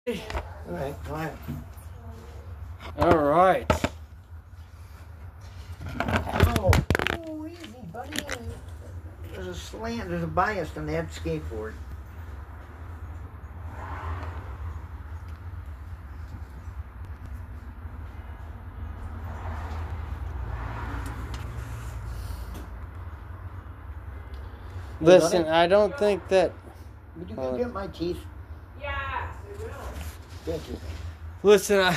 Alright, go ahead. Alright. Oh, easy, buddy. There's a slant, there's a bias on that skateboard. Listen, I don't think that... Would you go get my teeth? Yes, I will. Thank you. Listen,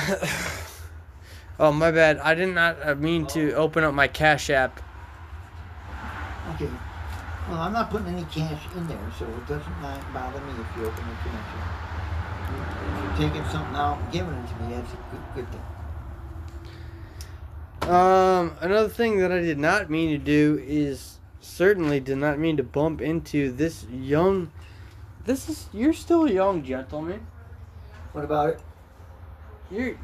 oh, my bad. I did not mean to open up my Cash App. Okay. Well, I'm not putting any cash in there, so it doesn't bother me if you open the cash app. If you're taking something out and giving it to me, that's a good thing. Another thing that I did not mean to do is certainly did not mean to bump into this young... You're still a young gentleman. What about it?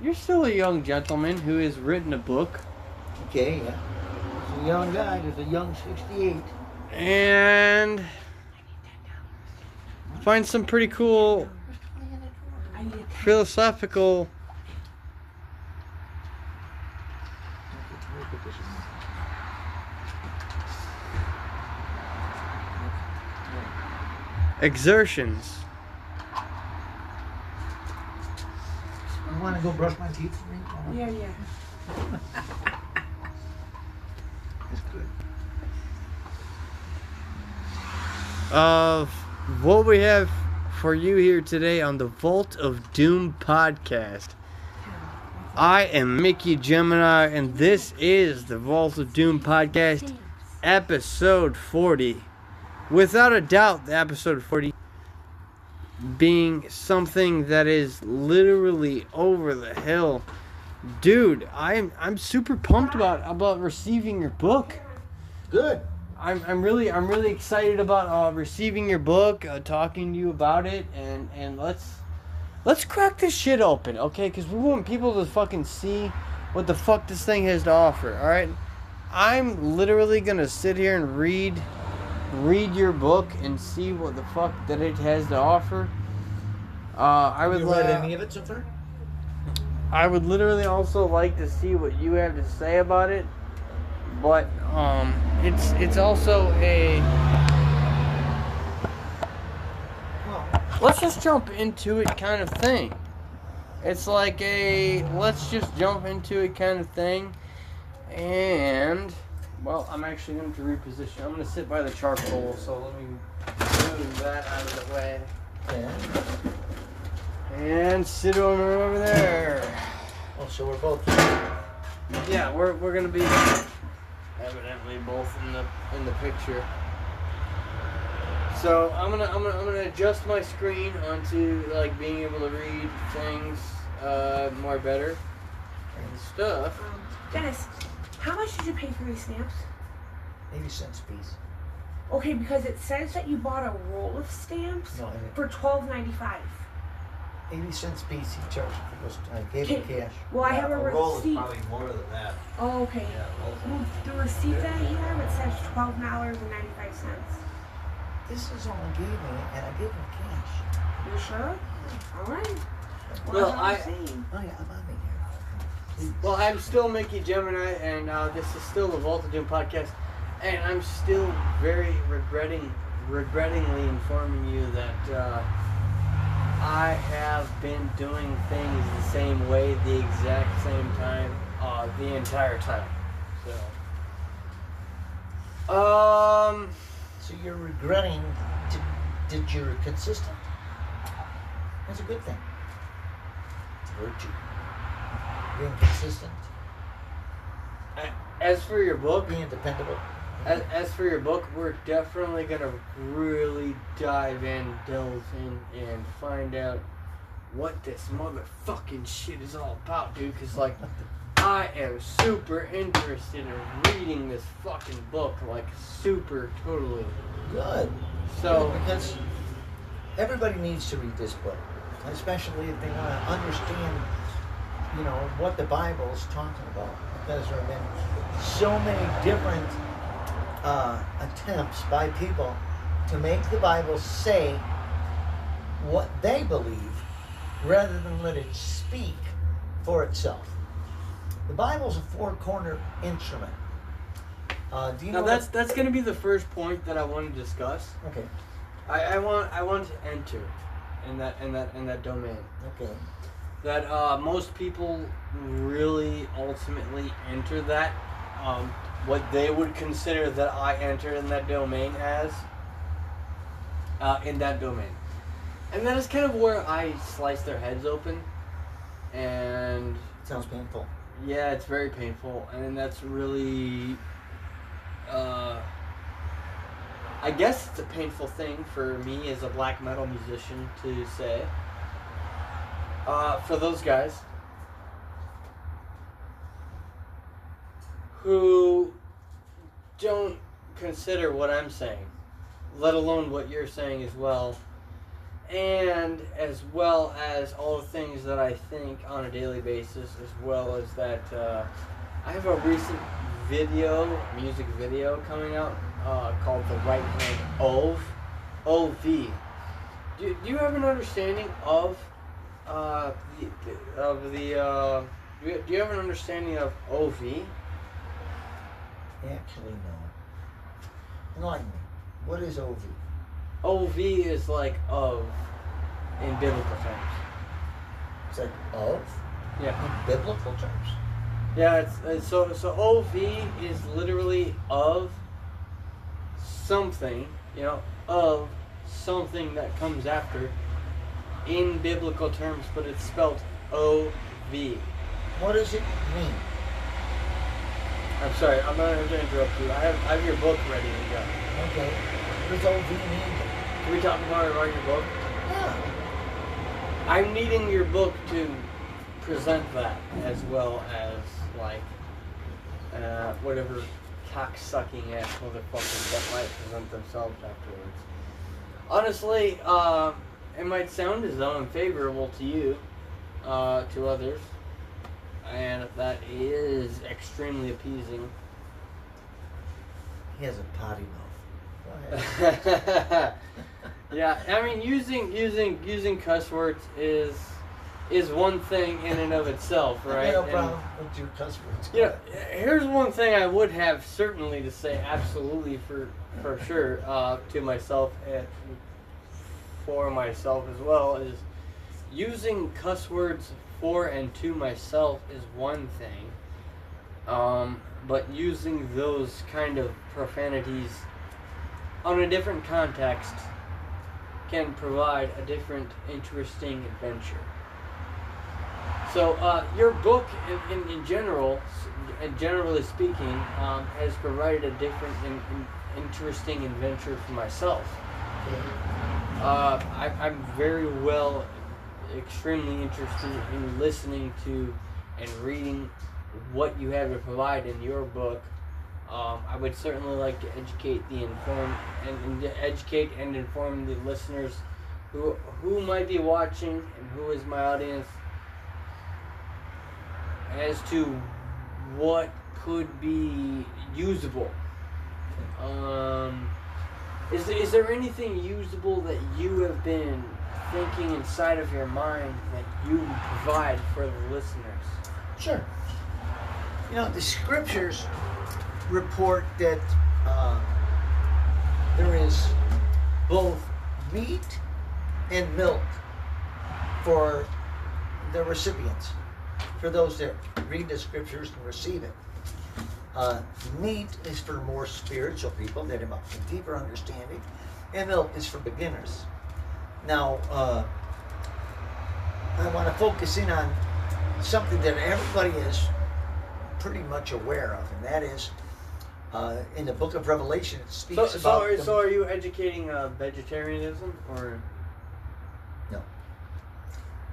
You're still a young gentleman who has written a book. Okay, yeah. There's a young guy, there's a young 68. And find some pretty cool philosophical exertions. You want to go brush my teeth for me? Yeah. That's good. Of what we have for you here today on the Vault of Doom podcast. I am Mickey GemInEye, and this is the Vault of Doom podcast, episode 40. Without a doubt, the episode 40 being something that is literally over the hill. Dude, I'm super pumped about receiving your book. Good. I'm really excited about receiving your book, talking to you about it, and let's crack this shit open, okay? Because we want people to fucking see what the fuck this thing has to offer. All right, I'm literally gonna sit here and read your book and see what the fuck that it has to offer. I would you read any of it so far? I would literally also like to see what you have to say about it, but it's also a... let's just jump into it kind of thing. It's like a let's just jump into it kind of thing. And, well, I'm actually going to reposition. I'm going to sit by the charcoal, so let me move that out of the way. And sit over there. Oh, so we're both... Yeah, we're going to be evidently both in the picture. So I'm gonna adjust my screen onto like being able to read things more better and stuff. Dennis, how much did you pay for these stamps? 80 cents a piece. Okay, because it says that you bought a roll of stamps No, I didn't. for $12.95. 80 cents a piece he charged for those. I gave him cash. Well, I have a roll is receipt. probably more than that. Oh, okay. Yeah, rolls are- Well, the receipt that you have, it says $12.95. This is all I gave me, and I gave him cash. You sure? All right. Well, that's what I'm saying. Oh, yeah, I'm on me here. Well, I'm still Mickey GemInEye, and this is still the Vault of Doom podcast, and I'm still very regrettingly informing you that I have been doing things the same way, the exact same time, the entire time. So you're regretting that you're consistent? That's a good thing. It's a virtue. Being consistent. As for your book, Being dependable. As for your book, we're definitely gonna really delve in, and find out what this motherfucking shit is all about, dude. Cause like, I am super interested in reading this fucking book, like super totally. Good. So Good, because everybody needs to read this book, especially if they want to understand, what the Bible is talking about. Because there have been so many different attempts by people to make the Bible say what they believe rather than let it speak for itself. The Bible's a four-corner instrument. Do you know that's going to be the first point that I want to discuss. Okay. I want to enter in that domain. Okay. That most people really ultimately enter that, what they would consider that I enter in that domain as, in that domain. And that is kind of where I slice their heads open. And Sounds painful. yeah, it's very painful. And that's really, I guess it's a painful thing for me as a black metal musician to say. For those guys who don't consider what I'm saying, let alone what you're saying as well, and as well as all the things that I think on a daily basis, as well as that I have a recent music video coming out called The Right Hand of O-V. Do you have an understanding of do you have an understanding of OV? Actually, no. Enlighten me. What is OV? OV is like of in biblical terms. It's like of? Yeah. In biblical terms? Yeah, it's so OV is literally of something, of something that comes after in biblical terms, but it's spelled O-V. What does it mean? I'm sorry, I'm not going to interrupt you. I have your book ready to go. Okay. What does OV mean? Can we talk about your book? Yeah. I'm needing your book to present that as well as, whatever cock-sucking ass motherfuckers that might present themselves afterwards. Honestly, it might sound as though I'm favorable to you, to others, and that is extremely appeasing. He has a potty mouth. Go ahead. Yeah, I mean, using cuss words is one thing in and of itself, right? I have no problem with your cuss words. Here's one thing I would have certainly to say, absolutely for sure, to myself and for myself as well, is using cuss words for and to myself is one thing, but using those kind of profanities on a different context can provide a different interesting adventure. So your book in general, and generally speaking, has provided a different and interesting adventure for myself. I'm very well, extremely interested in listening to and reading what you have to provide in your book. I would certainly like to educate and inform the listeners who might be watching and who is my audience as to what could be usable. Is there anything usable that you have been thinking inside of your mind that you provide for the listeners? Sure. The scriptures report that there is both meat and milk for the recipients, for those that read the scriptures and receive it. Meat is for more spiritual people that have a deeper understanding, and milk is for beginners. Now, I want to focus in on something that everybody is pretty much aware of, and that is in the book of Revelation, it speaks about... So are you educating vegetarianism, or...? No.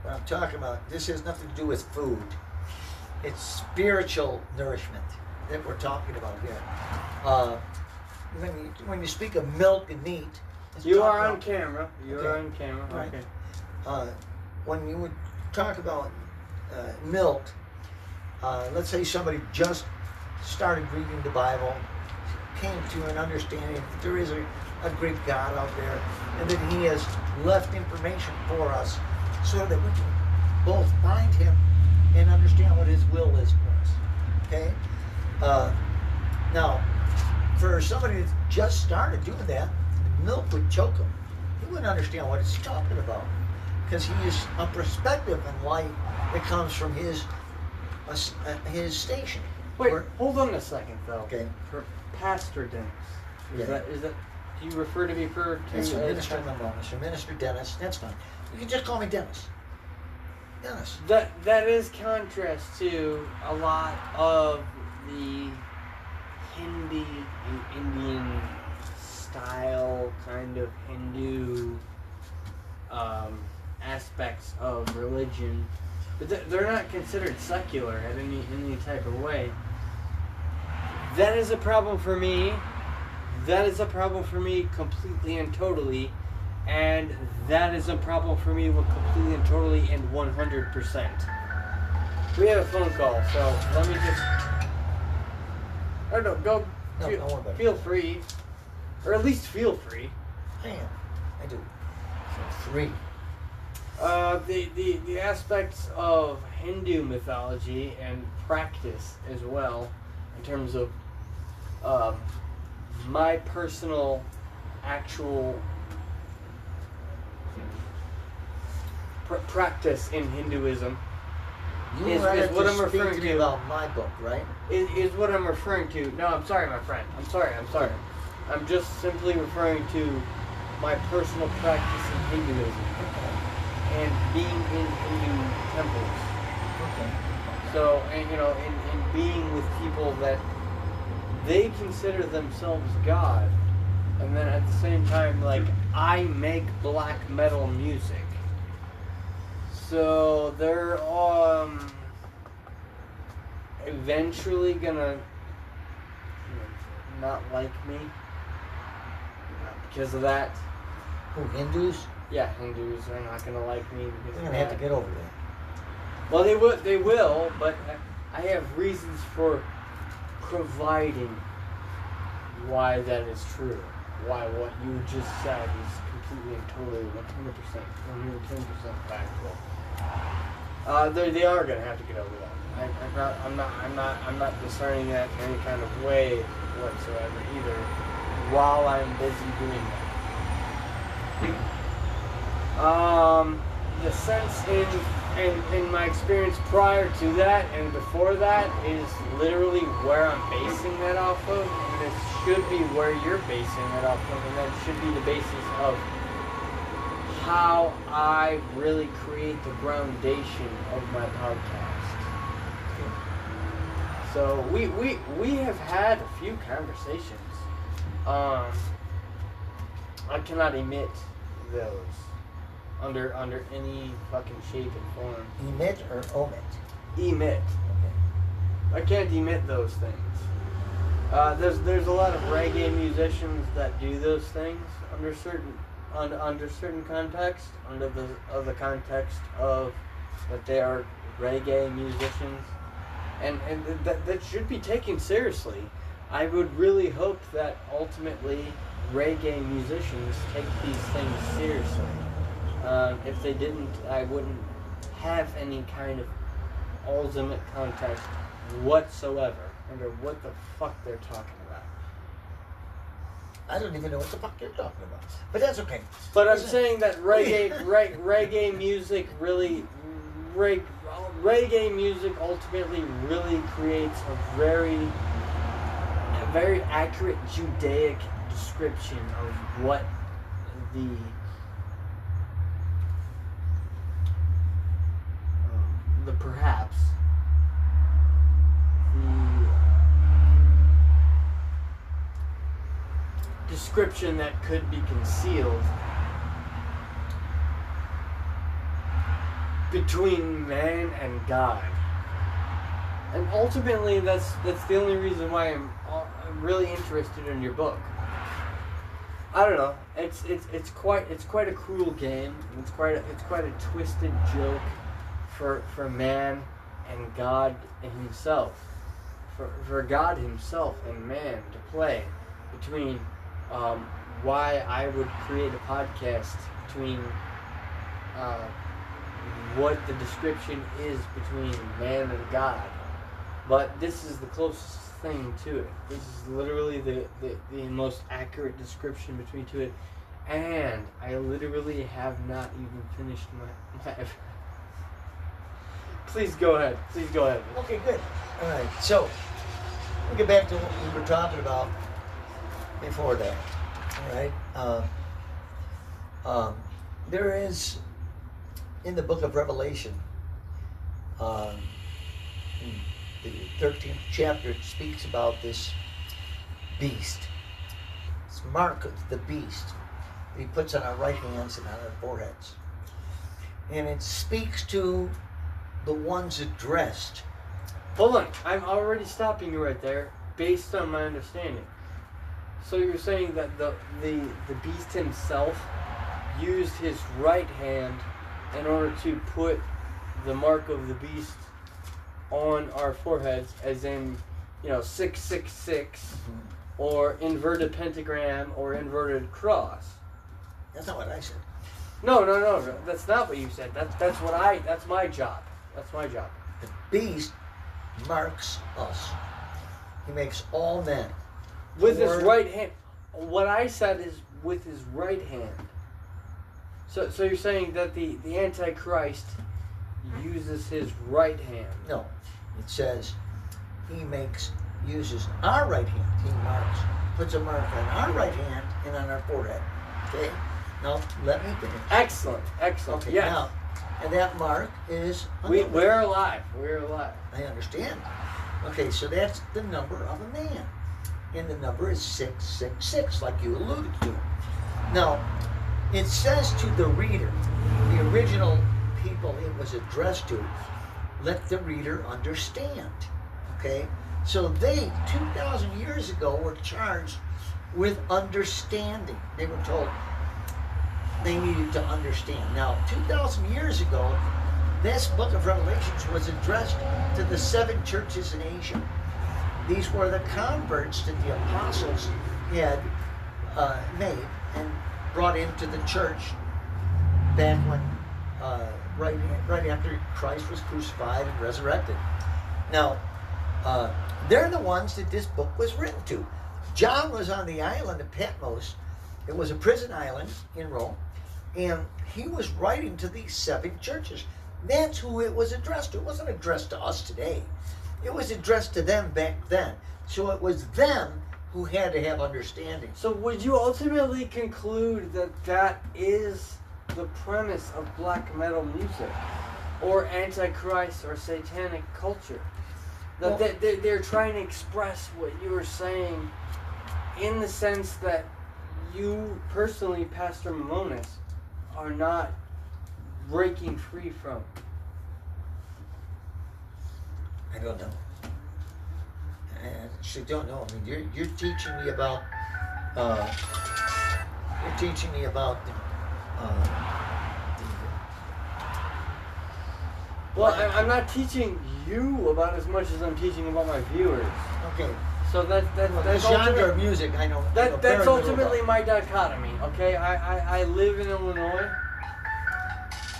What I'm talking about, this has nothing to do with food. It's spiritual nourishment that we're talking about here. When you speak of milk and meat... You are on camera. You are on camera. Right. Okay. When you would talk about milk, let's say somebody just started reading the Bible, came to an understanding that there is a great God out there, and that He has left information for us so that we can both find him and understand what his will is for us. Okay? Now, for somebody that's just started doing that, milk would choke him. He wouldn't understand what it's talking about. Because he is a perspective in life that comes from his station. Wait, hold on a second, though. Okay. For Pastor Dennis, is Yeah. that? Do you refer to me to? That's Minister Memonius or Minister Dennis. That's fine. You can just call me Dennis. Dennis. That is contrast to a lot of the Hindi and Indian style kind of Hindu aspects of religion, but they're not considered secular in any type of way. That is a problem for me. That is a problem for me completely and totally, and that is a problem for me completely and totally and 100%. We have a phone call, so let me just. Don't worry about it. Feel free, or at least feel free. I am. I do. So 3. The aspects of Hindu mythology and practice as well, in terms of my personal, actual practice in Hinduism is what I'm referring to. About my book, right? Is what I'm referring to. No, I'm sorry, my friend. I'm sorry. I'm just simply referring to my personal practice in Hinduism and being in Hindu temples. Okay. So, and in being with people that they consider themselves God, and then at the same time, like, I make black metal music. So they're eventually gonna not like me because of that. Who, Hindus? Yeah, Hindus are not gonna like me because They're gonna have to get over that. Well, they will, but I have reasons for providing why that is true. Why what you just said is completely and totally 100%, 110% factual. They are gonna have to get over that. I'm not discerning that in any kind of way whatsoever either. While I'm busy doing that, the sense in my experience prior to that and before that is literally where I'm basing that off of, and it should be where you're basing that off of, and that should be the basis of how I really create the groundation of my podcast. So we have had a few conversations. I cannot emit those under any fucking shape and form. Emit or omit? Emit. Okay. I can't emit those things. There's a lot of reggae musicians that do those things under certain context, under the context of that they are reggae musicians, and that should be taken seriously. I would really hope that ultimately reggae musicians take these things seriously. If they didn't, I wouldn't have any kind of ultimate context whatsoever under what the fuck they're talking about. I don't even know what the fuck you're talking about. But that's okay. But I'm saying that reggae music really, reggae music ultimately really creates a very accurate Judaic description of what perhaps the description that could be concealed between man and God. And ultimately, that's the only reason why I'm really interested in your book. I don't know. It's quite a cruel game. It's quite a twisted joke for man and God himself. For God himself and man to play between why I would create a podcast between what the description is between man and God. But this is the closest thing to it. This is literally the most accurate description between two it. And I literally have not even finished my Please go ahead. Please go ahead. Okay, good. All right. So we'll get back to what we were talking about before that. All right. There is in the book of Revelation, in the 13th chapter, it speaks about this beast. It's mark of the beast that he puts on our right hands and on our foreheads. And it speaks to the ones addressed. Hold on. I'm already stopping you right there based on my understanding. So you're saying that the beast himself used his right hand in order to put the mark of the beast on our foreheads, as in, 666, or inverted pentagram, or inverted cross. That's not what I said. No. That's not what you said. That's my job. That's my job. The beast marks us. He makes all men. With his right hand. What I said is with his right hand. So you're saying that the Antichrist uses his right hand? No. It says he uses our right hand. He puts a mark on our right hand and on our forehead. Okay? Now, let me finish. Excellent. Okay, yes. now, and that mark is... We're alive. I understand. Okay, so that's the number of a man. And the number is 666, like you alluded to. Now, it says to the reader, the original people it was addressed to, let the reader understand. Okay? So they, 2,000 years ago, were charged with understanding. They were told they needed to understand. Now, 2,000 years ago, this book of Revelations was addressed to the 7 churches in Asia. These were the converts that the apostles had made and brought into the church back when, right after Christ was crucified and resurrected. Now, they're the ones that this book was written to. John was on the island of Patmos. It was a prison island in Rome, and he was writing to these 7 churches. That's who it was addressed to. It wasn't addressed to us today. It was addressed to them back then. So it was them who had to have understanding. So would you ultimately conclude that that is the premise of black metal music, or Antichrist, or satanic culture? That they're trying to express what you were saying in the sense that you personally, Pastor Mimonis, are not breaking free from? I don't know. I actually don't know. I mean, you're teaching me about Well, I'm not teaching you about as much as I'm teaching about my viewers. Okay. So that's the genre of music. I know. That's ultimately my dichotomy. Okay, I live in Illinois.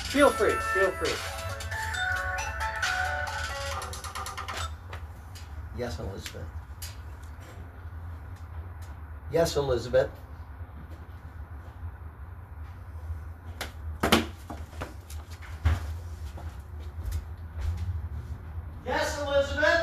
Feel free. Yes, Elizabeth. Yes, Elizabeth. Yes, Elizabeth.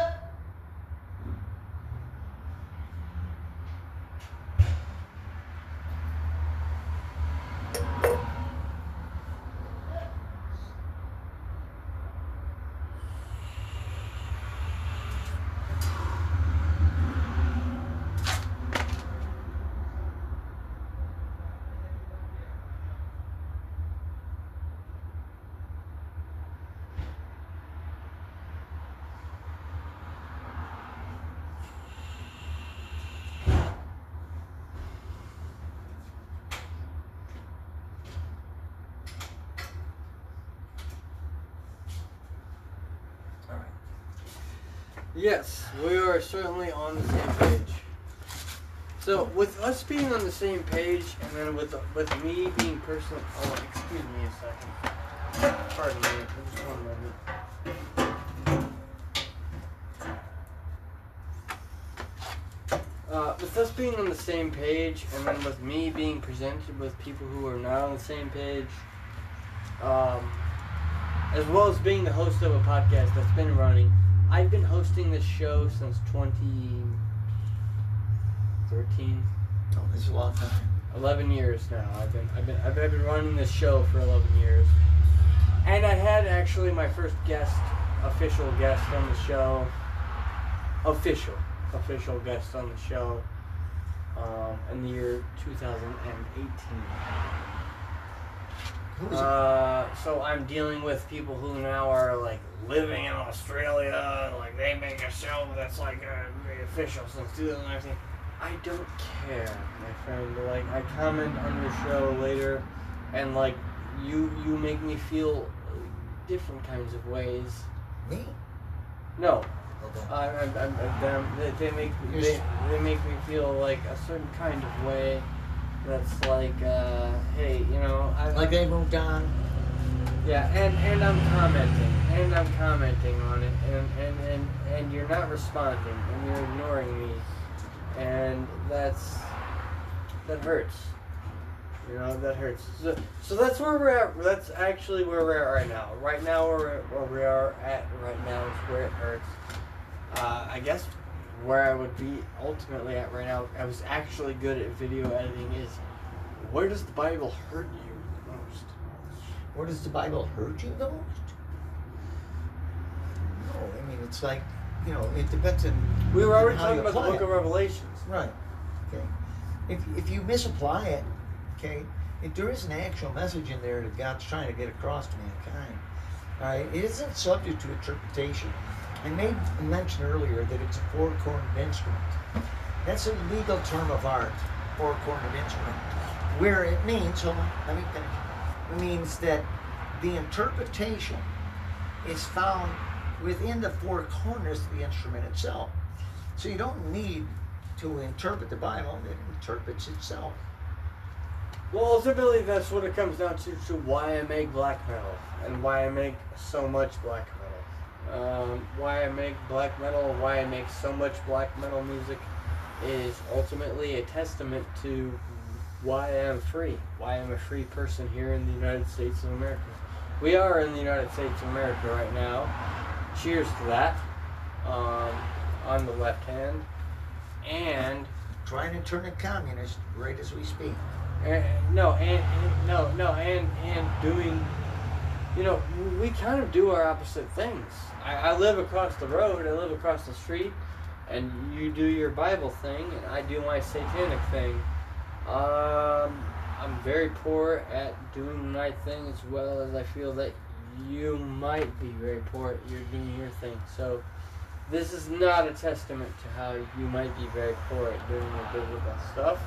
Yes, we are certainly on the same page. So, with us being on the same page, and then with me being personally... Oh, excuse me a second. Pardon me, just one moment. With us being on the same page, and then with me being presented with people who are not on the same page, as well as being the host of a podcast that's been running, I've been hosting this show since 2013. Oh, it's a long time. 11 years now. I've been running this show for 11 years, and I had actually my first official guest on the show. Official guest on the show in the year 2018. Who was it? So I'm dealing with people who now are like living in Australia, like they make a show that's like official since 2019. I don't care, my friend. Like, I comment on your show later, and like you make me feel different kinds of ways. Me? No. Okay. They make me feel like a certain kind of way. That's like, hey, you know, Like they moved on. Yeah, and I'm commenting on it, and you're not responding, and you're ignoring me, and that hurts. You know, that hurts. So that's where we're at. That's actually where we're at right now. Right now, where we are at right now is where it hurts. I guess where I would be ultimately at right now, I was actually good at video editing, is where does the Bible hurt you the most? Where does the Bible hurt you the most? No, I mean, it's like, you know, it depends on. We were already how talking you about the apply book it. of Revelations. Right. Okay. If you misapply it, okay, if there is an actual message in there that God's trying to get across to mankind, all right, it isn't subject to interpretation. I made mention earlier that it's a four-cornered instrument. That's a legal term of art, four-cornered instrument, where it means, hold on, let me finish. It means that the interpretation is found within the four corners of the instrument itself. So you don't need to interpret the Bible, it interprets itself. Well, ultimately, that's what it comes down to why I make black metal, and why I make so much black metal. Why I make black metal, why I make so much black metal music, is ultimately a testament to why I'm free. Why I'm a free person here in the United States of America. We are in the United States of America right now. Cheers to that. On the left hand. And Trying to turn it communist right as we speak. and doing, you know, we kind of do our opposite things. I live across the road, I live across the street, and you do your Bible thing, and I do my satanic thing. I'm very poor at doing my thing, as well as I feel that you might be very poor at doing your thing. So this is not a testament to how you might be very poor at doing your biblical stuff,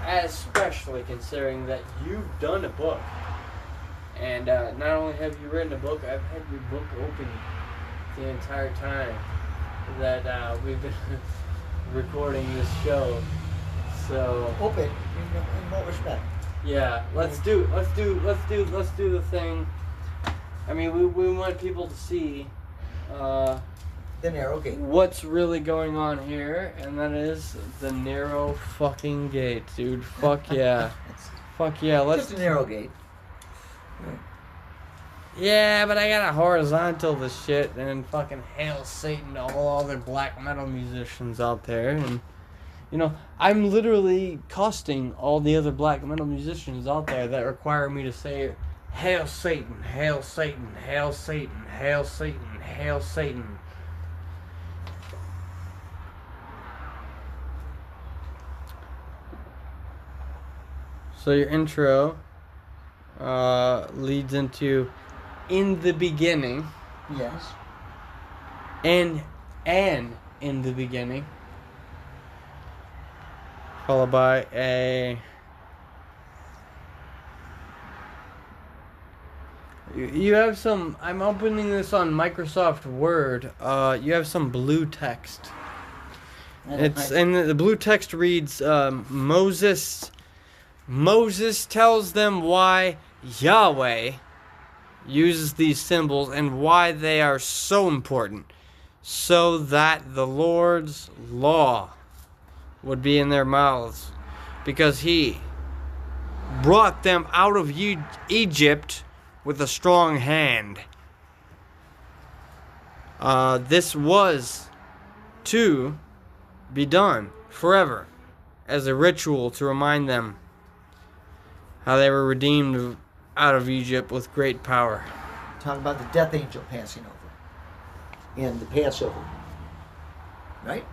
especially considering that you've done a book. And not only have you written a book, I've had your book open the entire time that we've been recording this show. So Open in what respect? yeah, let's do the thing. I mean, we want people to see The narrow gate. what's really going on here, and that is the narrow fucking gate, dude. Fuck yeah. Fuck yeah, let's... Just a narrow gate. Yeah, but I got a horizontal this shit, and fucking hail Satan to all other black metal musicians out there, and... You know, I'm literally costing all the other black metal musicians out there that require me to say, Hail Satan, Hail Satan, Hail Satan, Hail Satan, Hail Satan. So your intro leads into in the beginning, Yes. and in the beginning, followed by a... You have some... I'm opening this on Microsoft Word. You have some blue text. It's and the blue text reads, Moses tells them why Yahweh uses these symbols and why they are so important, so that the Lord's law would be in their mouths, because he brought them out of Egypt with a strong hand. This was to be done forever as a ritual to remind them how they were redeemed out of Egypt with great power. Talking about the death angel passing over and the Passover. Right?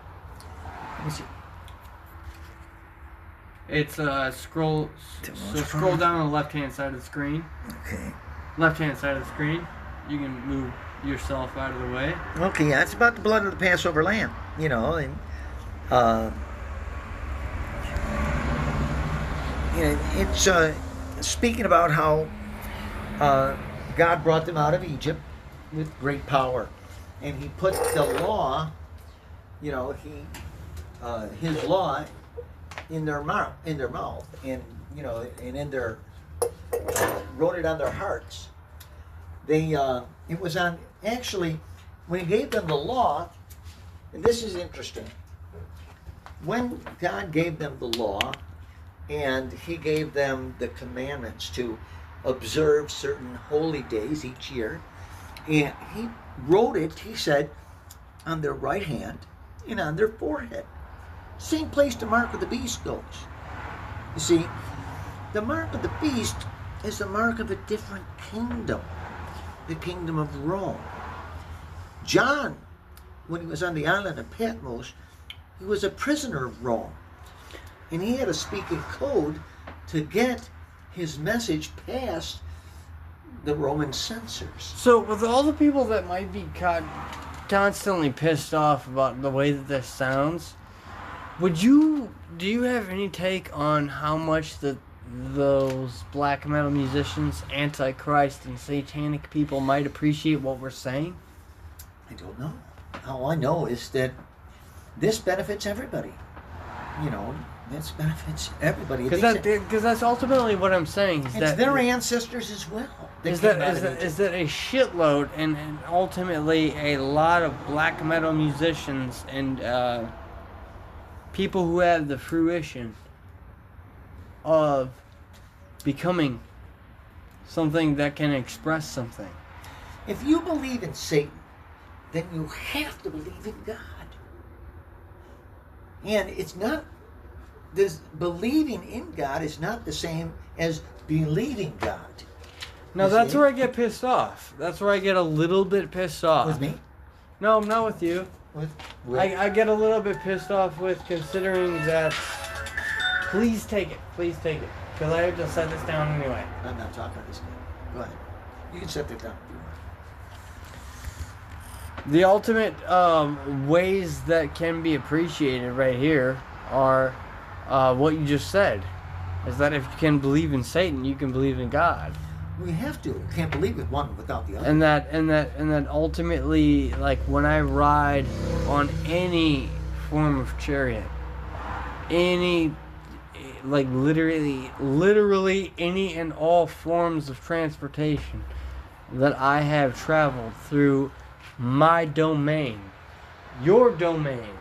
Let me see. It's scroll down on the left-hand side of the screen. Okay. Left-hand side of the screen. You can move yourself out of the way. Okay, yeah, it's about the blood of the Passover lamb, you know, and it's speaking about how God brought them out of Egypt with great power, and He put the law, you know, His law in their mouth, and you know, and in their wrote it on their hearts. They it was on, actually, when He gave them the law, and this is interesting. When God gave them the law, and He gave them the commandments to observe certain holy days each year, and He wrote it, He said, on their right hand and on their forehead. Same place the mark of the beast goes. You see, the mark of the beast is the mark of a different kingdom, the kingdom of Rome. John, when he was on the island of Patmos, he was a prisoner of Rome. And he had to speak in code to get his message past the Roman censors. So, with all the people that might be constantly pissed off about the way that this sounds, do you have any take on how much those black metal musicians, Antichrist and satanic people might appreciate what we're saying? I don't know. All I know is that this benefits everybody. You know, this benefits everybody. Because that's ultimately what I'm saying. It's their ancestors as well. Is that a shitload and ultimately a lot of black metal musicians and people who have the fruition of becoming something that can express something. If you believe in Satan, then you have to believe in God. And it's not, this believing in God is not the same as believing God. Now that's where I get pissed off. That's where I get a little bit pissed off. With me? No, I'm not with you. With? I get a little bit pissed off with considering that. Please take it. Please take it. Because I have to set this down anyway. I'm not talking to this guy. Go ahead. You can set that down if you want. The ultimate ways that can be appreciated right here are what you just said. Is that if you can believe in Satan, you can believe in God. We have to. We can't believe in one without the other. And that ultimately, like when I ride on any form of chariot, any, like literally any and all forms of transportation that I have traveled through my domain, your domain,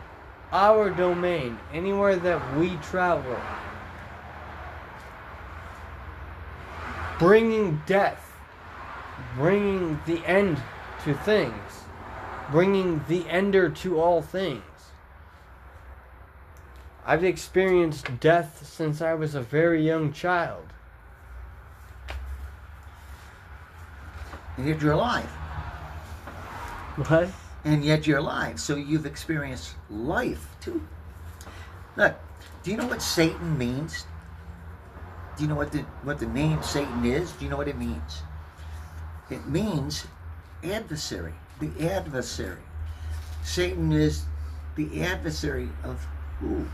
our domain, anywhere that we travel, bringing death, bringing the end to things, bringing the ender to all things. I've experienced death since I was a very young child. And yet you're alive. What? And yet you're alive. So you've experienced life too. Look, do you know what Satan means? Do you know what the name Satan is? Do you know what it means? It means adversary. The adversary. Satan is the adversary of who?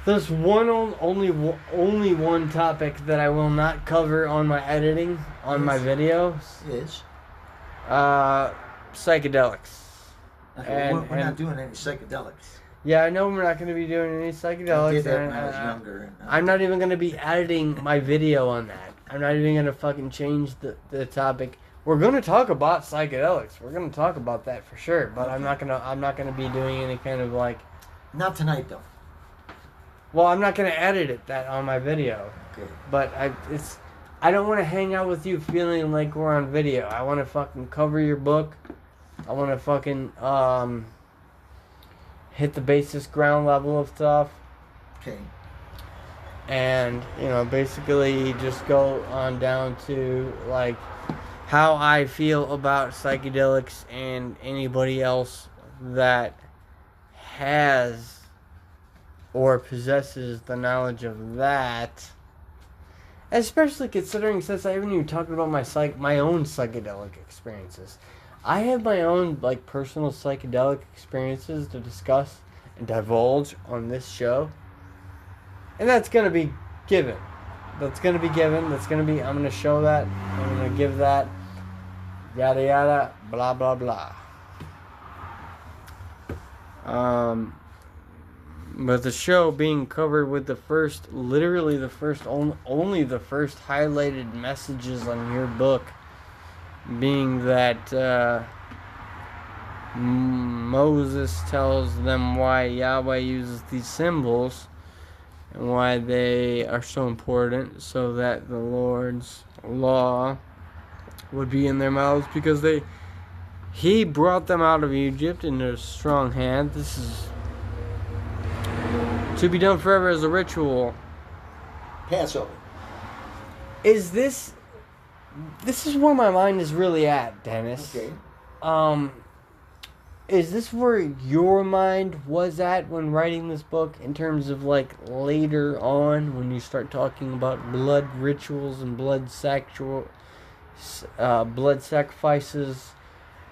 There's only one topic that I will not cover on my editing on my videos. Is psychedelics. Okay, we're not doing any psychedelics. Yeah, I know we're not going to be doing any psychedelics. I did that when I was younger. I'm not even going to be editing my video on that. I'm not even gonna fucking change the topic. We're gonna talk about psychedelics. We're gonna talk about that for sure. But I'm not gonna be doing any kind of like. Not tonight, though. Well, I'm not gonna edit that on my video. Okay. But I don't want to hang out with you feeling like we're on video. I want to fucking cover your book. I want to fucking hit the basic ground level of stuff. Okay. And, basically just go on down to, like, how I feel about psychedelics and anybody else that has or possesses the knowledge of that. Especially considering, since I haven't even talked about my own psychedelic experiences. I have my own, like, personal psychedelic experiences to discuss and divulge on this show. And that's going to be given. I'm going to show that. I'm going to give that. Yada yada. Blah blah blah. But the show being covered with only the first highlighted messages on your book being that Moses tells them why Yahweh uses these symbols and why they are so important, so that the Lord's law would be in their mouths, because He brought them out of Egypt in a strong hand. This is to be done forever as a ritual. Passover. Is this is where my mind is really at, Dennis. Okay. Is this where your mind was at when writing this book, in terms of, like, later on when you start talking about blood rituals and blood sacrifices,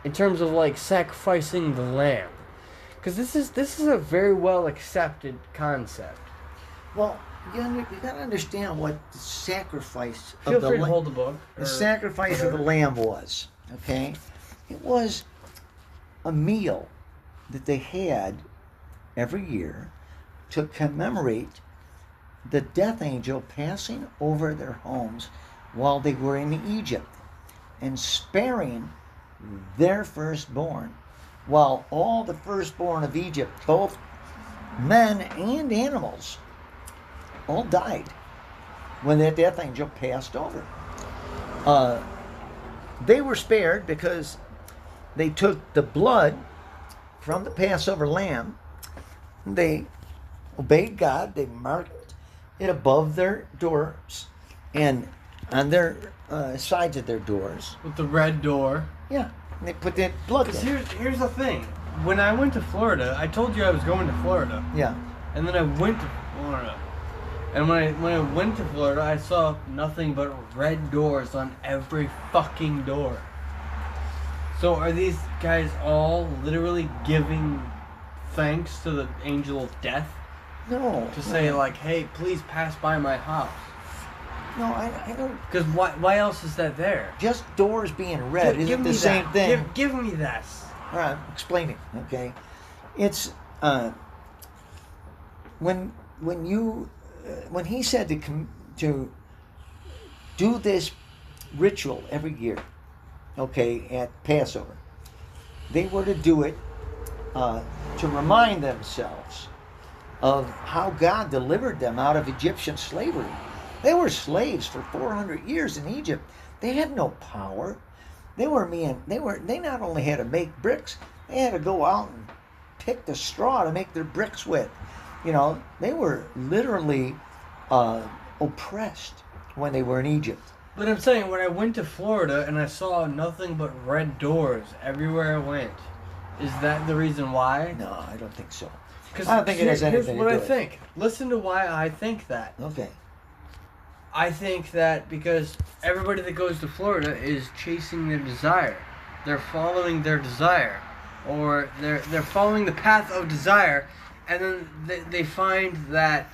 in terms of, like, sacrificing the lamb? Because this is a very well accepted concept. Well, you got to understand what the sacrifice Feel of the free to hold the book. The sacrifice of the lamb was. Okay, it was a meal that they had every year to commemorate the death angel passing over their homes while they were in Egypt and sparing their firstborn, while all the firstborn of Egypt, both men and animals, all died when that death angel passed over. They were spared because they took the blood from the Passover lamb. They obeyed God. They marked it above their doors and on their sides of their doors. With the red door. Yeah, and they put that blood there. Here's the thing. When I went to Florida, I told you I was going to Florida. Yeah. And then I went to Florida. And when I went to Florida, I saw nothing but red doors on every fucking door. So are these guys all literally giving thanks to the angel of death? No. To say, like, hey, please pass by my house. No, I don't. Because why else is that there? Just doors being red isn't the same thing. Give me that. All right, I'm explaining. Okay, it's when he said to do this ritual every year, okay, at Passover, they were to do it to remind themselves of how God delivered them out of Egyptian slavery. They were slaves for 400 years in Egypt. They had no power. They not only had to make bricks, they had to go out and pick the straw to make their bricks with. They were literally oppressed when they were in Egypt. But I'm saying, when I went to Florida and I saw nothing but red doors everywhere I went, is that the reason why? No, I don't think so. Because I don't think it has anything to do with it. Here's what I think. Listen to why I think that. Okay. I think that because everybody that goes to Florida is chasing their desire. They're following their desire. Or they're following the path of desire, and then they find that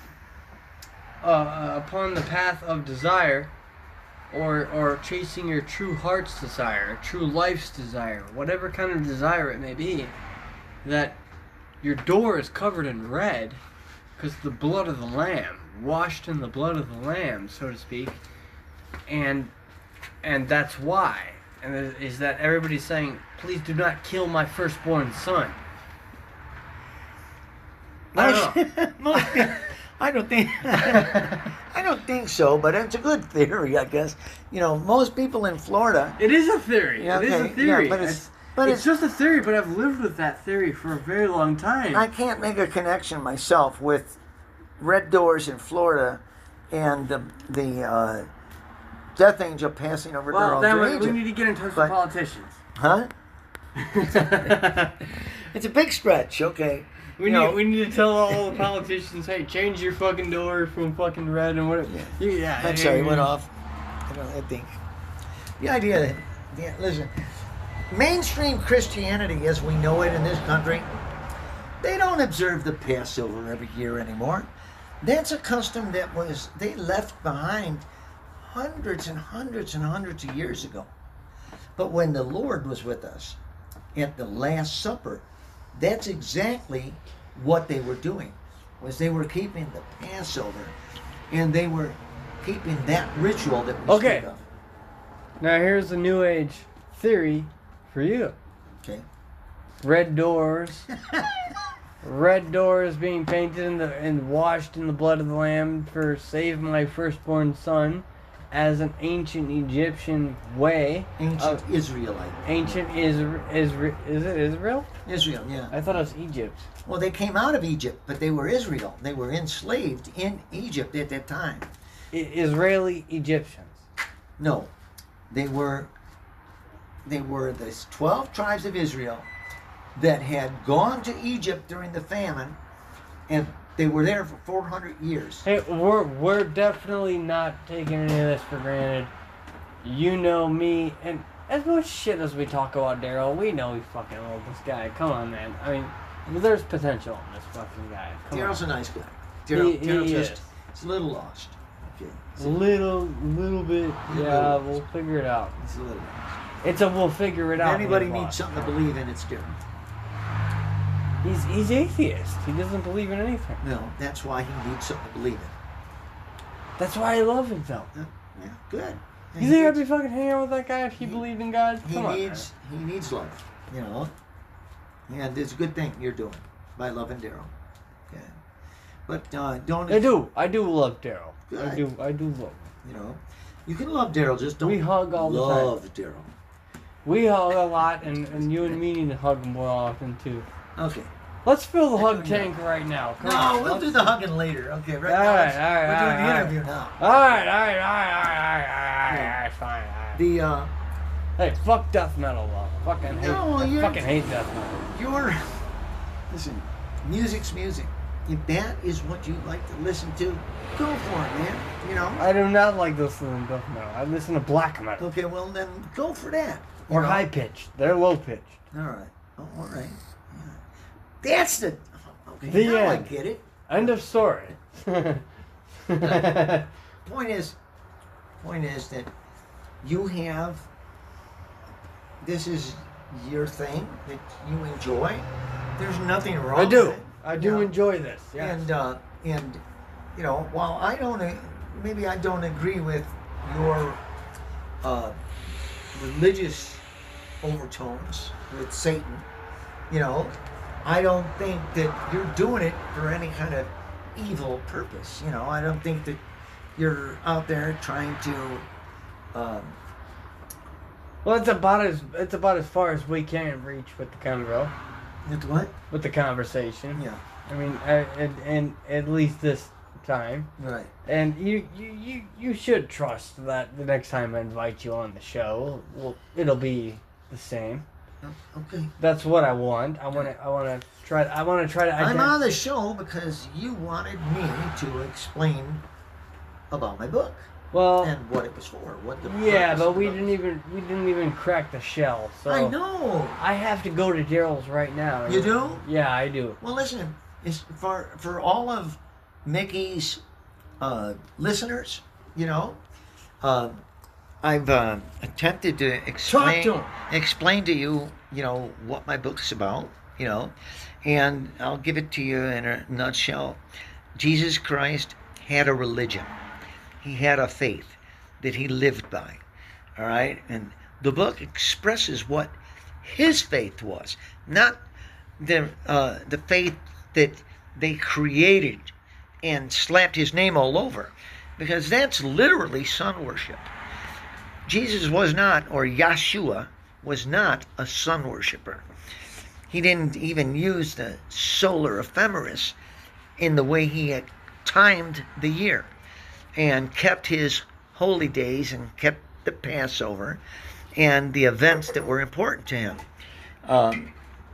upon the path of desire, or chasing your true heart's desire, true life's desire, whatever kind of desire it may be, that your door is covered in red because the blood of the lamb, washed in the blood of the lamb, so to speak, and that's why. And is that everybody's saying, please do not kill my firstborn son. I don't know. Most people, I don't think I don't think so, but it's a good theory, I guess. You know, most people in Florida. It is a theory. Yeah, It is a okay, theory. yeah, but it's just a theory, but I've lived with that theory for a very long time. I can't make a connection myself with red doors in Florida and the death angel passing over well, there then over Egypt. we need to get in touch with But- politicians. Huh? It's a big stretch, okay. We You know, need to tell all the politicians, hey, change your fucking door from fucking red and whatever. Yeah. I'm sorry, it went off. I think. The idea that, yeah, listen, mainstream Christianity as we know it in this country, they don't observe the Passover every year anymore. That's a custom that they left behind hundreds and hundreds and hundreds of years ago. But when the Lord was with us at the Last Supper, that's exactly what they were doing, was they were keeping the Passover, and they were keeping that ritual that we speak of. Now here's a New Age theory for you. Okay. Red doors. Red doors being painted and washed in the blood of the Lamb for save my firstborn son, as an ancient Egyptian way. Ancient Israelite. Ancient Israel. Is it Israel? Israel, yeah. I thought it was Egypt. Well, they came out of Egypt, but they were Israel. They were enslaved in Egypt at that time. Israeli Egyptians. No, they were the 12 tribes of Israel that had gone to Egypt during the famine, and they were there for 400 years. Hey, we're definitely not taking any of this for granted. You know me, and as much shit as we talk about Daryl, we know we fucking love this guy. Come on, man. I mean, there's potential in this fucking guy. Daryl's a nice guy. He Daryl is. just is a little lost. Okay. Little bit. Yeah, we'll figure it out. It's a little lost. It's a we'll figure it If out. anybody when needs it's lost. something to believe in, it's Daryl. He's atheist. He doesn't believe in anything. No, that's why he needs something to believe in. That's why I love him, though. Yeah, good. You think I'd be fucking hanging out with that guy if he believed in God? Come on, He needs love, you know. And it's a good thing you're doing by loving Daryl. Okay. But don't. man. I do love Daryl. Good. I do love him. You know, you can love Daryl, just don't. We hug all the time. love Daryl. We hug a lot, and you and me need to hug more often too. Okay. Let's fill the hug doing tank right now. Come No, on, we'll let's- do the hugging later. Okay, right All now right, all right, we're all doing the right, interview now. Alright, fine. The Hey, fuck death metal, though. I fucking hate death metal. Listen, music's music. If that is what you like to listen to, go for it, man. You know. I do not like listening to death metal. I listen to black metal. Okay, well then go for that. you Or know. high pitched. They're low pitched. All right. Oh, all right. Yeah. That's the. Okay, The now I end. get it. End of story. Point is that you have. This is your thing that you enjoy. There's nothing wrong. I do. With it, I you do know. enjoy this. Yeah. And you know, while I don't, maybe I don't agree with your religious overtones with Satan. You know, I don't think that you're doing it for any kind of evil purpose. You know, I don't think that you're out there trying to. Well, it's about as far as we can reach with the convo, With what? with the conversation. Yeah. I mean, and at least this time. Right. And you should trust that the next time I invite you on the show, well, it'll be the same. Okay. That's what I want. I want to try to. I'm on the show because you wanted me to explain about my book Well, and what it was for. What the yeah, purpose but of we the book didn't even crack the shell. So I know. I have to go to Daryl's right now. You do? Yeah, I do. Well, listen. It's for all of Mickey's listeners. You know, I've attempted to explain to you. You know what my book's about. You know, and I'll give it to you in a nutshell. Jesus Christ had a religion. He had a faith. that he lived by. All right? And the book expresses what his faith was, not the faith that they created and slapped his name all over, because that's literally sun worship. Jesus was not, or Yeshua was not, a sun worshiper. He didn't even use the solar ephemeris in the way he had timed the year and kept his holy days and kept the Passover and the events that were important to him.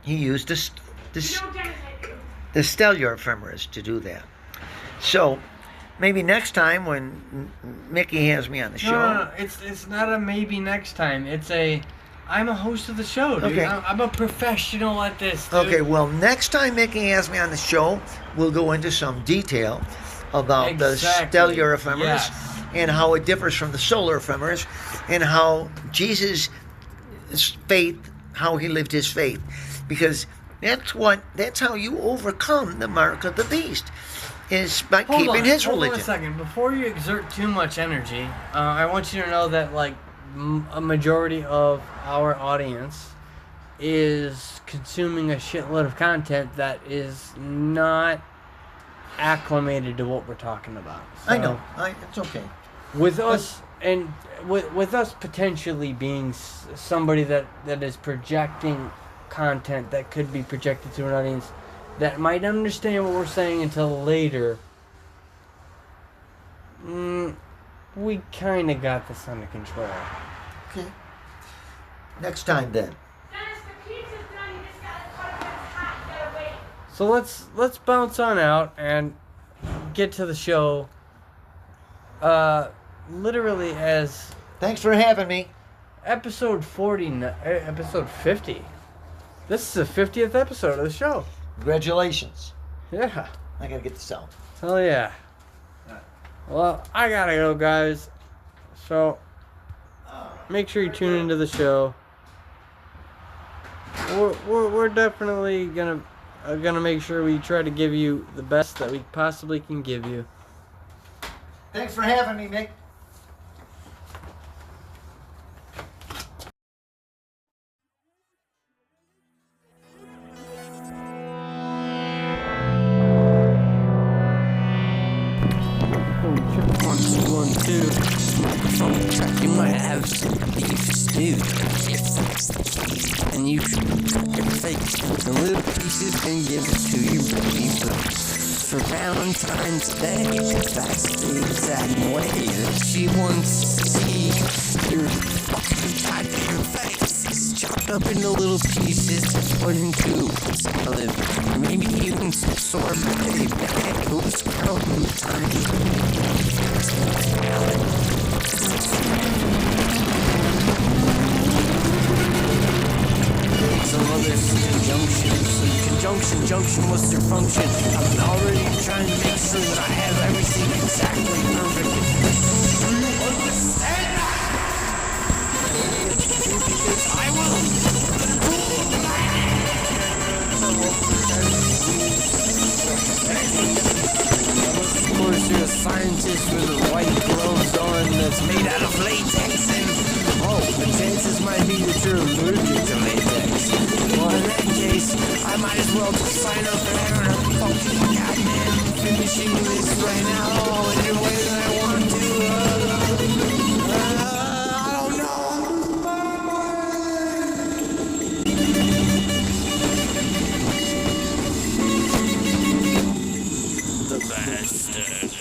He used the stellar ephemeris to do that. So maybe next time when Mickey has me on the show. No. It's not a maybe next time. I'm a host of the show, dude. Okay. I'm a professional at this, dude. Okay, well, next time Mickey has me on the show, we'll go into some detail about the stellar ephemeris and how it differs from the solar ephemeris and how Jesus' faith, how he lived his faith. Because that's how you overcome the mark of the beast, is by keeping his religion. Hold on a second. Before you exert too much energy, I want you to know that, like, a majority of our audience is consuming a shitload of content that is not acclimated to what we're talking about. So, I know. It's okay. With us and with us potentially being somebody that is projecting content that could be projected to an audience that might understand what we're saying until later, we kind of got this under control. Okay. Next time then. So let's bounce on out and get to the show. Literally as Thanks for having me. episode 50. This is the 50th episode of the show. Congratulations. Yeah. I gotta get this out. Hell yeah. Well, I gotta go, guys. So make sure you tune into the show. We're definitely gonna make sure we try to give you the best that we possibly can give you. Thanks for having me, Nick. You might have some beefs too. If that's the case, and you should take the little pieces and give it to your baby. But for Valentine's Day, that's the exact way that she wants to see your fucking goddamn face chopped up into little pieces, put into a salad, maybe even some sorbet. Who's counting time? Some other conjunctions. Junction, what's their function? I'm already trying to make sure that I have everything exactly perfect. Do you understand that? Because I will. Of course, you're a scientist with white gloves on that's made out of latex, and the chances might be that you're allergic to latex. Well, in that case, I might as well just sign up for having a fucking goddamn finishing list right now, in the way that I want to. I don't know. The bastards.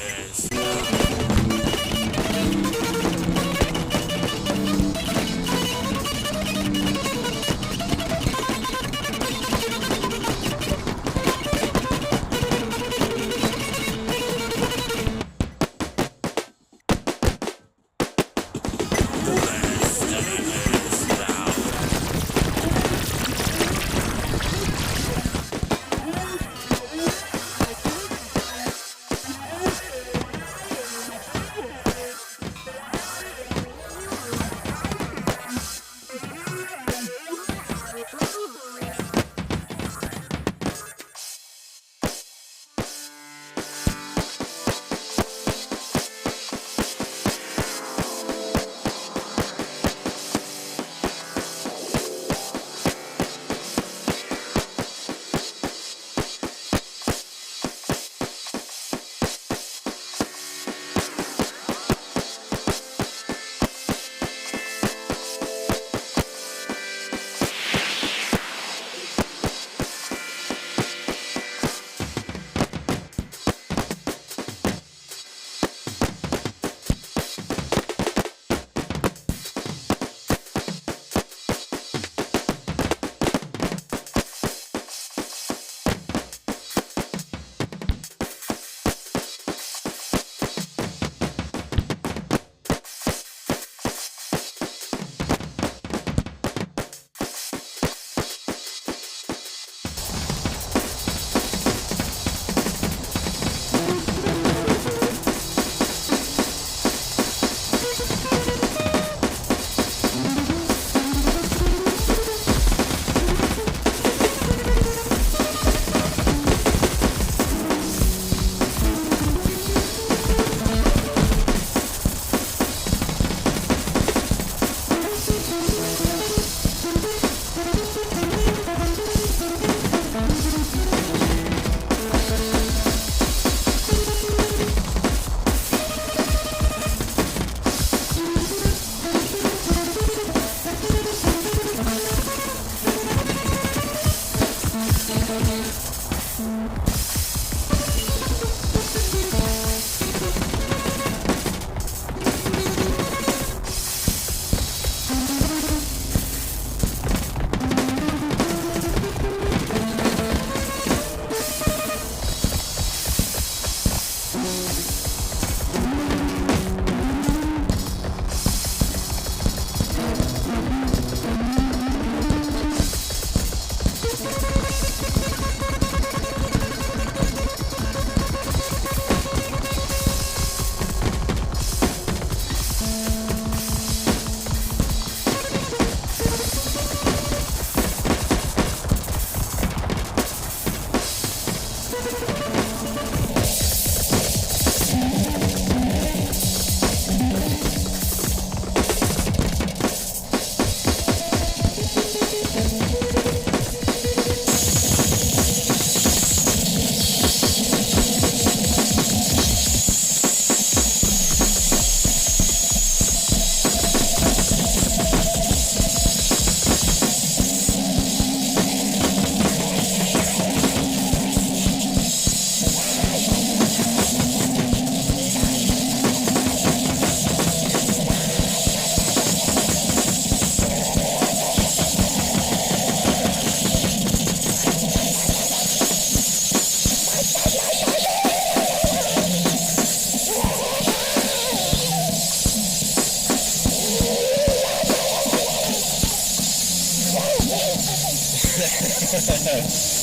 Bye.